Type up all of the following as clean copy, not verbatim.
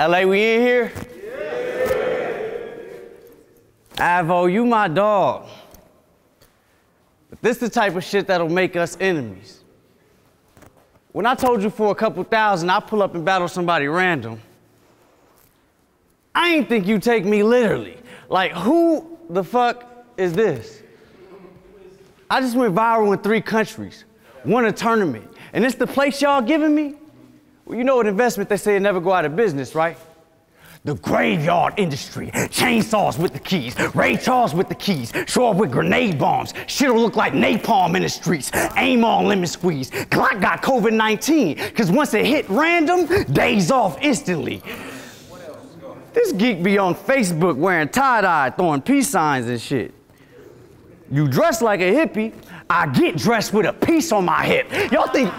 LA, we in here? Yeah. Avo, you my dog. But this the type of shit that'll make us enemies. When I told you for a couple thousand, I pull up and battle somebody random, I ain't think you take me literally. Like, who the fuck is this? I just went viral in 3 countries, won a tournament, and it's the place y'all giving me? Well, you know an investment, they say it never go out of business, right? The graveyard industry, chainsaws with the keys, Ray Charles with the keys, show up with grenade bombs, shit'll look like napalm in the streets, aim on lemon squeeze. Glock got COVID-19, cause once it hit random, days off instantly. This geek be on Facebook wearing tie-dye, throwing peace signs and shit. You dress like a hippie, I get dressed with a piece on my hip. Y'all think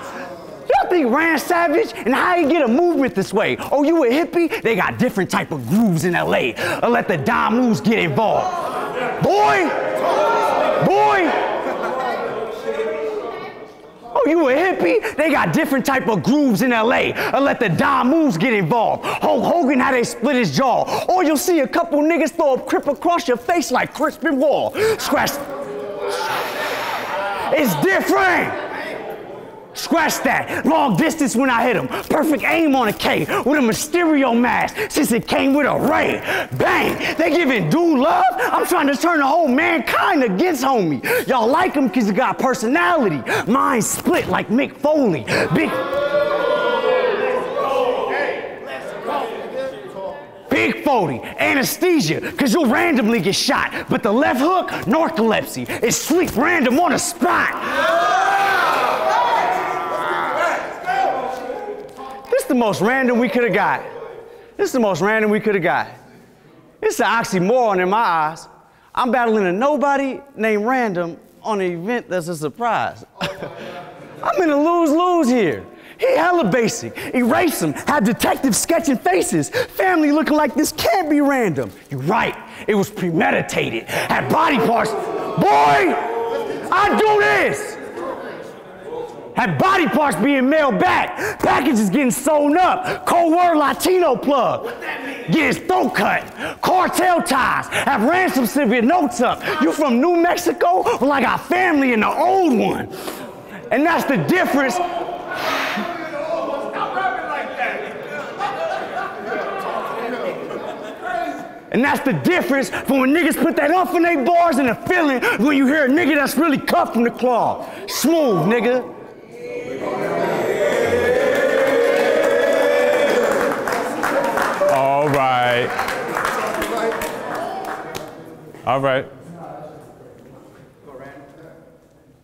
Rand Savage and how he get a movement this way? Oh, you a hippie? They got different type of grooves in LA. Or let the dime moves get involved. Boy! Oh, you a hippie? They got different type of grooves in LA. Or let the dime moves get involved. Hulk Hogan, how they split his jaw. Or you'll see a couple niggas throw a crip across your face like Crispin Wall. Scratch. It's different. Scratch that. Long distance when I hit him. Perfect aim on a K with a Mysterio mask since it came with a Ray. Bang. They giving dude love. I'm trying to turn the whole mankind against homie. Y'all like him because he got personality. Mine split like Mick Foley. Big 40, anesthesia, because you'll randomly get shot. But the left hook, narcolepsy. It's sleep random on the spot. This is the most random we could have got. This is the most random we could have got. It's an oxymoron in my eyes. I'm battling a nobody named Random on an event that's a surprise. I'm in a lose-lose here. He hella basic. Erase him. Have detectives sketching faces. Family looking like this can't be random. You're right. It was premeditated. Had body parts. Boy, I do this. Had body parts being mailed back. Packages getting sewn up. Cold word Latino plug. Get his throat cut. Cartel ties. Have ransom civil notes up. You from New Mexico? Well, I got family in the old one. And that's the difference. And that's the difference from when niggas put that up in they bars and the feeling when you hear a nigga that's really cut from the claw. Smooth, nigga. All right. All right.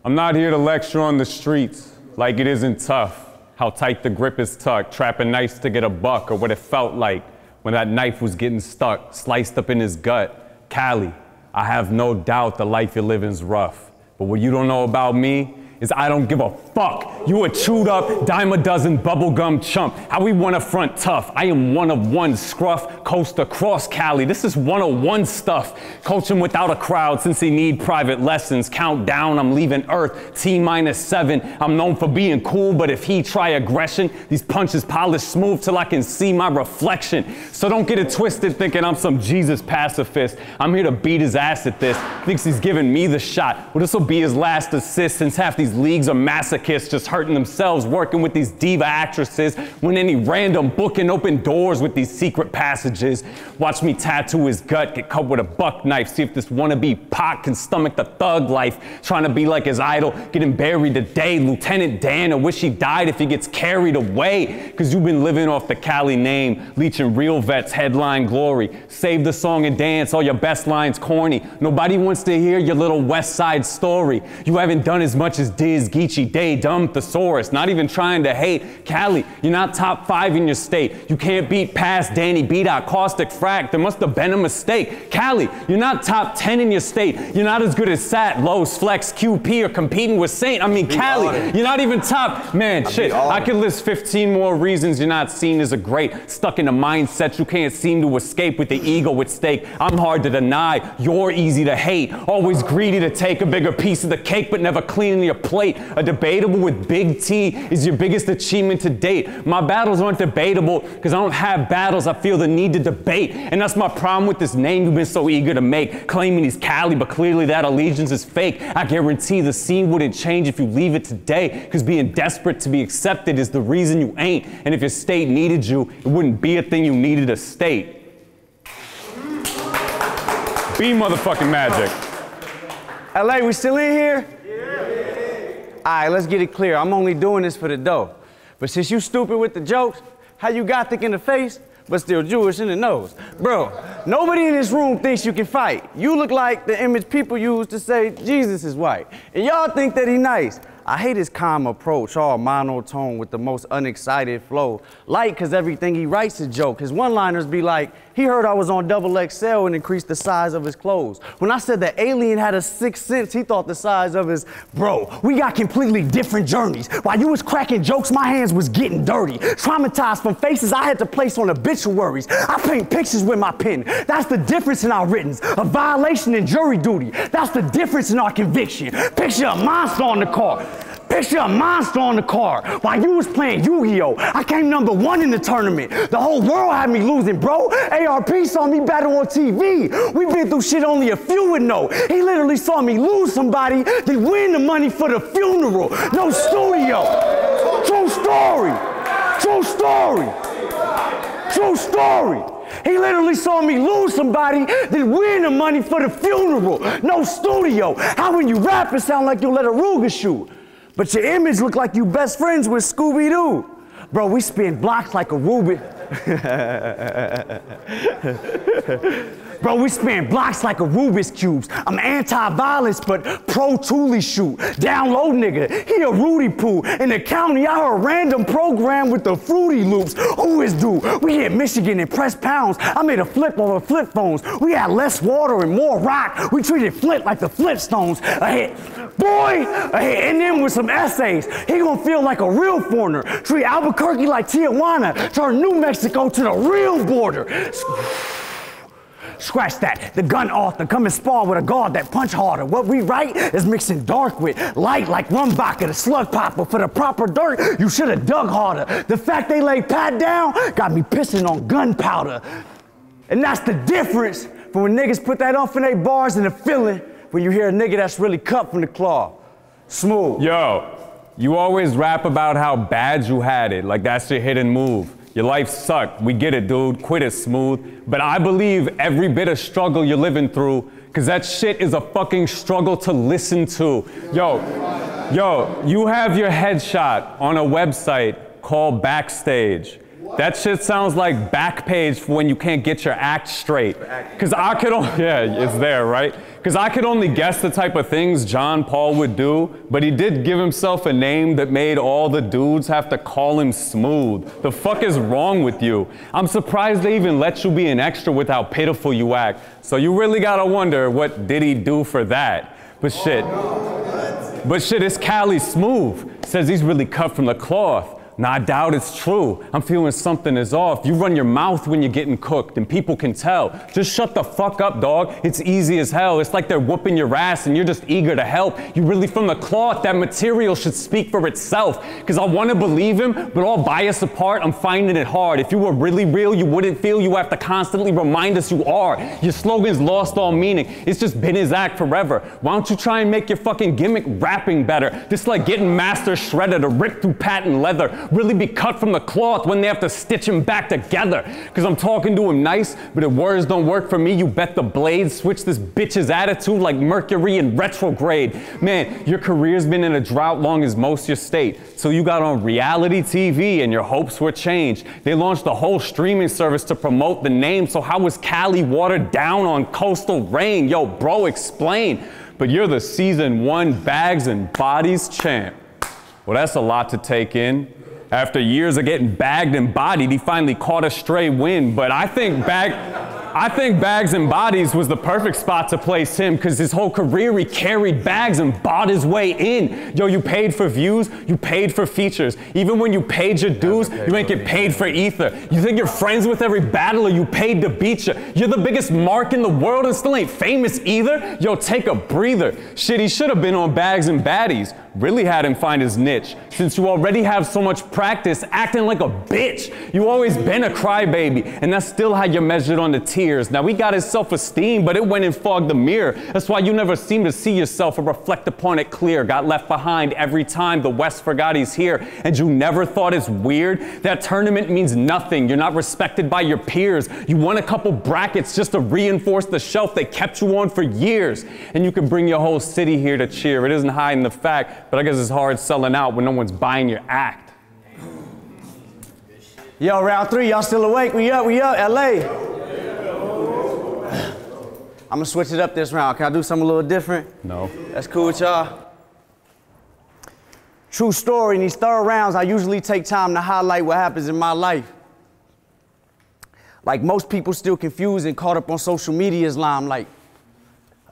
I'm not here to lecture on the streets like it isn't tough, how tight the grip is tucked, trapping knives to get a buck, or what it felt like when that knife was getting stuck, sliced up in his gut. Cali, I have no doubt the life you're living's rough, but what you don't know about me is I don't give a fuck. You a chewed up, dime a dozen bubblegum chump. How we wanna front tough. I am one of one scruff, coast across Cali. This is 101 stuff. Coaching without a crowd since he need private lessons. Countdown, I'm leaving Earth, T-7. I'm known for being cool, but if he try aggression, these punches polish smooth till I can see my reflection. So don't get it twisted thinking I'm some Jesus pacifist. I'm here to beat his ass at this. Thinks he's giving me the shot. Well, this'll be his last assist since half these leagues are masochists just hurting themselves working with these diva actresses when any random book can open doors with these secret passages. Watch me tattoo his gut, get cut with a buck knife, see if this wannabe Pac can stomach the thug life, trying to be like his idol, getting buried today. Lieutenant Dan, I wish he died if he gets carried away, cause you've been living off the Cali name, leeching real vets, headline glory. Save the song and dance, all your best lines corny. Nobody wants to hear your little West Side story. You haven't done as much as Diz, Geechee, Day, Dumb, Thesaurus, not even trying to hate. Cali, you're not top 5 in your state. You can't beat past Danny B-Dot, Caustic Frack. There must have been a mistake. Cali, you're not top 10 in your state. You're not as good as Sat, Lowe's, Flex, QP, or competing with Saint. I mean, Cali, you're not even top. Man, shit, I could list 15 more reasons you're not seen as a great. Stuck in a mindset you can't seem to escape with the ego at stake. I'm hard to deny. You're easy to hate. Always greedy to take a bigger piece of the cake, but never cleaning your plate. plate. A debatable with big T is your biggest achievement to date. My battles aren't debatable because I don't have battles I feel the need to debate. And that's my problem with this name you've been so eager to make. Claiming he's Cali, but clearly that allegiance is fake. I guarantee the scene wouldn't change if you leave it today. Because being desperate to be accepted is the reason you ain't. And if your state needed you, it wouldn't be a thing you needed to state. Be motherfucking magic. LA, we still in here? Yeah. All right, let's get it clear. I'm only doing this for the dough. But since you stupid with the jokes, how you Gothic in the face, but still Jewish in the nose? Bro, nobody in this room thinks you can fight. You look like the image people use to say Jesus is white. And y'all think that he nice. I hate his calm approach, all monotone with the most unexcited flow. Light, cause everything he writes is joke. His one-liners be like, he heard I was on XXL and increased the size of his clothes. When I said that alien had a sixth sense, he thought the size of his, bro, we got completely different journeys. While you was cracking jokes, my hands was getting dirty. Traumatized from faces I had to place on obituaries. I paint pictures with my pen. That's the difference in our writtens. A violation in jury duty. That's the difference in our conviction. Picture a monster on the car. Picture a monster on the car. While you was playing Yu-Gi-Oh! I came #1 in the tournament. The whole world had me losing, bro. ARP saw me battle on TV. We been through shit only a few would know. He literally saw me lose somebody, then win the money for the funeral. No studio. True story. True story. True story. He literally saw me lose somebody, then win the money for the funeral. No studio. How when you rap, it sound like you let a Ruger shoot. But your image look like you best friends with Scooby-Doo. Bro, we spin blocks like a Rubik. Bro, we spin blocks like a Rubik's Cubes. I'm anti-violence, but pro-Thule shoot. Down low, nigga. He a Rudy Poo. In the county, I heard a random program with the Fruity Loops. Who is due? We hit Michigan and pressed pounds. I made a flip over flip phones. We had less water and more rock. We treated Flint like the Flintstones. A hit. Boy, a hit. And then with some essays. He gonna feel like a real foreigner. Treat Albuquerque like Tijuana. Turn New Mexico to the real border. Scratch that. The gun author come and spar with a guard that punch harder. What we write is mixing dark with light like rum vodka, the slug popper. For the proper dirt, you should have dug harder. The fact they lay Pat down got me pissing on gunpowder. And that's the difference from when niggas put that off in their bars and the feeling when you hear a nigga that's really cut from the claw. Smooth. Yo, you always rap about how bad you had it, like that's your hidden move. Your life sucked. We get it, dude. Quit it, Smooth. But I believe every bit of struggle you're living through, because that shit is a fucking struggle to listen to. Yo, you have your headshot on a website called Backstage. That shit sounds like Backpage for when you can't get your act straight. Because I could only, yeah, it's there, right? Because I could only guess the type of things John Paul would do, but he did give himself a name that made all the dudes have to call him Smooth. The fuck is wrong with you? I'm surprised they even let you be an extra with how pitiful you act. So you really gotta wonder, what did he do for that? But shit, it's Cali Smoov. Says he's really cut from the cloth. Nah, I doubt it's true. I'm feeling something is off. You run your mouth when you're getting cooked and people can tell. Just shut the fuck up, dog. It's easy as hell. It's like they're whooping your ass and you're just eager to help. You really from the cloth. That material should speak for itself. Cause I want to believe him, but all bias apart, I'm finding it hard. If you were really real, you wouldn't feel you have to constantly remind us you are. Your slogan's lost all meaning. It's just been his act forever. Why don't you try and make your fucking gimmick rapping better? This like getting Master Shredder to rip through patent leather. Really be cut from the cloth when they have to stitch him back together. Cause I'm talking to him nice, but if words don't work for me, you bet the blades switch this bitch's attitude like Mercury in retrograde. Man, your career's been in a drought long as most your state. So you got on reality TV and your hopes were changed. They launched a whole streaming service to promote the name. So how was Cali watered down on coastal rain? Yo, bro, explain. But you're the season 1 bags and bodies champ. Well, that's a lot to take in. After years of getting bagged and bodied, he finally caught a stray win. But I think I think Bags and Bodies was the perfect spot to place him because his whole career he carried bags and bought his way in. Yo, you paid for views, you paid for features. Even when you paid your dues, you ain't get paid for ether. You think you're friends with every battler you paid to beat you. You're the biggest mark in the world and still ain't famous either? Yo, take a breather. Shit, he should have been on Bags and Baddies. Really had him find his niche. Since you already have so much practice acting like a bitch. You always been a crybaby, and that's still how you're measured on the tears. Now we got his self-esteem, but it went and fogged the mirror. That's why you never seem to see yourself or reflect upon it clear. Got left behind every time the West forgot he's here. And you never thought it's weird? That tournament means nothing. You're not respected by your peers. You won a couple brackets just to reinforce the shelf they kept you on for years. And you can bring your whole city here to cheer. It isn't hiding the fact, but I guess it's hard selling out when no one's buying your act. Yo, round 3, y'all still awake? We up, LA. I'm gonna switch it up this round. Can I do something a little different? No. That's cool with y'all. True story, in these third rounds, I usually take time to highlight what happens in my life. Like most people still confused and caught up on social media's limelight.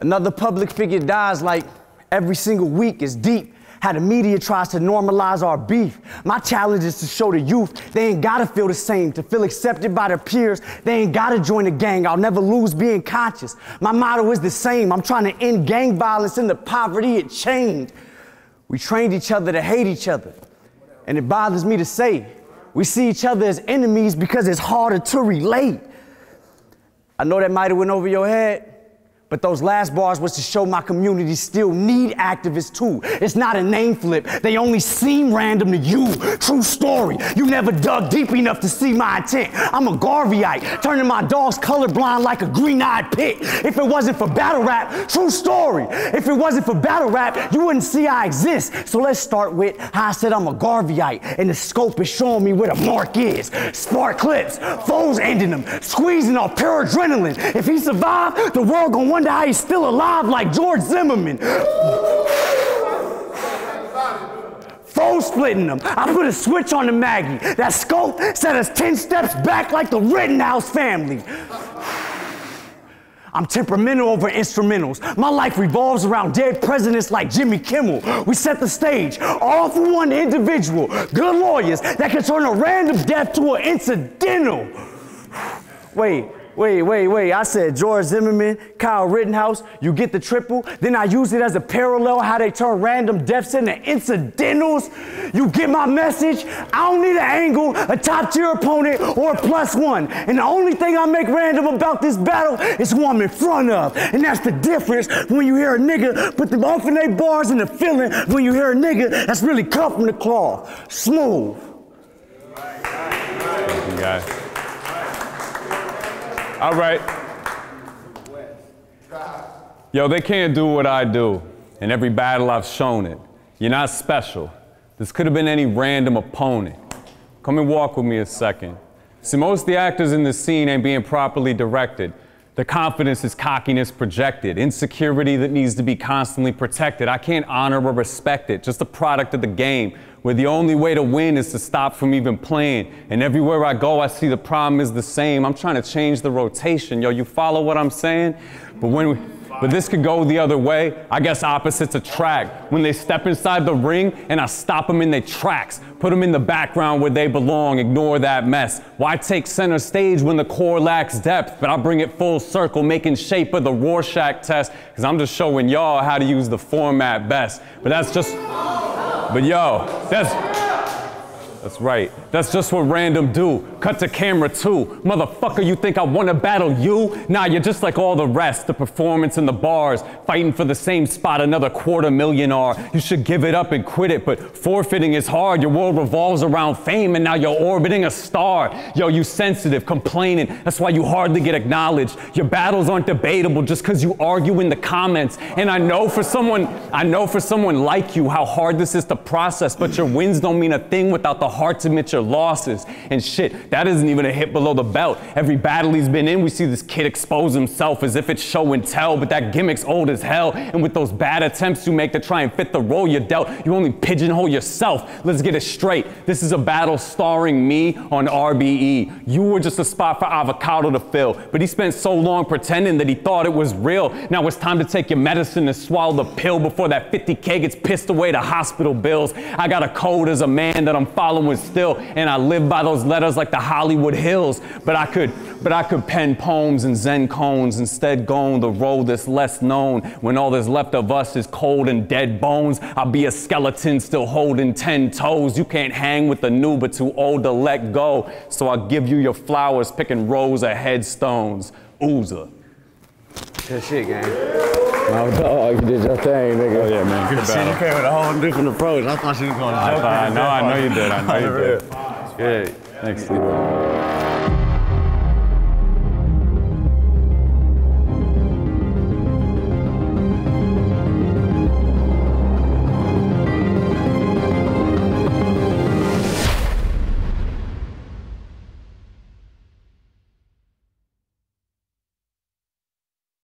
Another public figure dies like every single week is deep. How the media tries to normalize our beef. My challenge is to show the youth they ain't gotta feel the same. To feel accepted by their peers, they ain't gotta join a gang. I'll never lose being conscious. My motto is the same. I'm trying to end gang violence and the poverty it chained. We trained each other to hate each other. And it bothers me to say, we see each other as enemies because it's harder to relate. I know that might have went over your head, but those last bars was to show my community still need activists too. It's not a name flip. They only seem random to you. True story. You never dug deep enough to see my intent. I'm a Garveyite, turning my dogs colorblind like a green-eyed pig. If it wasn't for battle rap, true story. If it wasn't for battle rap, you wouldn't see I exist. So let's start with how I said I'm a Garveyite, and the scope is showing me where the mark is. Spark clips, foes ending them, squeezing off pure adrenaline. If he survived, the world gonna wonder how he's still alive like George Zimmerman. Foes splitting them. I put a switch on the Maggie. That scope set us 10 steps back like the Rittenhouse family. I'm temperamental over instrumentals. My life revolves around dead presidents like Jimmy Kimmel. We set the stage, all for one individual. Good lawyers that can turn a random death to an incidental. Wait. I said George Zimmerman, Kyle Rittenhouse, you get the triple, then I use it as a parallel how they turn random deaths into incidentals. You get my message? I don't need an angle, a top tier opponent, or a +1. And the only thing I make random about this battle is who I'm in front of. And that's the difference when you hear a nigga put them off in their bars and the feeling when you hear a nigga that's really cut from the cloth. Smooth. Thank you, guys. All right. Yo, they can't do what I do. In every battle I've shown it. You're not special. This could have been any random opponent. Come and walk with me a second. See, most of the actors in this scene ain't being properly directed. Their confidence is cockiness projected, insecurity that needs to be constantly protected. I can't honor or respect it, just a product of the game, where the only way to win is to stop from even playing. And everywhere I go, I see the problem is the same. I'm trying to change the rotation. Yo, you follow what I'm saying? But this could go the other way. I guess opposites attract. When they step inside the ring and I stop them in their tracks, put them in the background where they belong, ignore that mess. Why take center stage when the core lacks depth? But I bring it full circle, making shape of the Rorschach test, because I'm just showing y'all how to use the format best. But that's just, that's right. That's just what random do. Cut to camera 2. Motherfucker, you think I wanna battle you? Nah, you're just like all the rest. The performance in the bars, fighting for the same spot another $250,000 are. You should give it up and quit it, but forfeiting is hard. Your world revolves around fame and now you're orbiting a star. Yo, you sensitive, complaining. That's why you hardly get acknowledged. Your battles aren't debatable just cause you argue in the comments. And I know for someone like you how hard this is to process, but your wins don't mean a thing without the heart to admit your losses. And shit, that isn't even a hit below the belt. Every battle he's been in, we see this kid expose himself as if it's show and tell, but that gimmick's old as hell. And with those bad attempts you make to try and fit the role you're dealt, you only pigeonhole yourself. Let's get it straight. This is a battle starring me on RBE. You were just a spot for avocado to fill, but he spent so long pretending that he thought it was real. Now it's time to take your medicine and swallow the pill before that 50K gets pissed away to hospital bills. I got a code as a man that I'm following still, and I live by those letters like the Hollywood Hills. But I could pen poems and Zen cones, instead going the road that's less known. When all that's left of us is cold and dead bones, I'll be a skeleton still holding 10 toes. You can't hang with the new but too old to let go. So I'll give you your flowers, picking rows of headstones. Ooza. Good shit, gang. No dog, you did your thing, nigga. Oh yeah, man, good battle. You came with a whole different approach. I thought she was going to joke. I know you did. I know you did. Good. Thanks, Steve.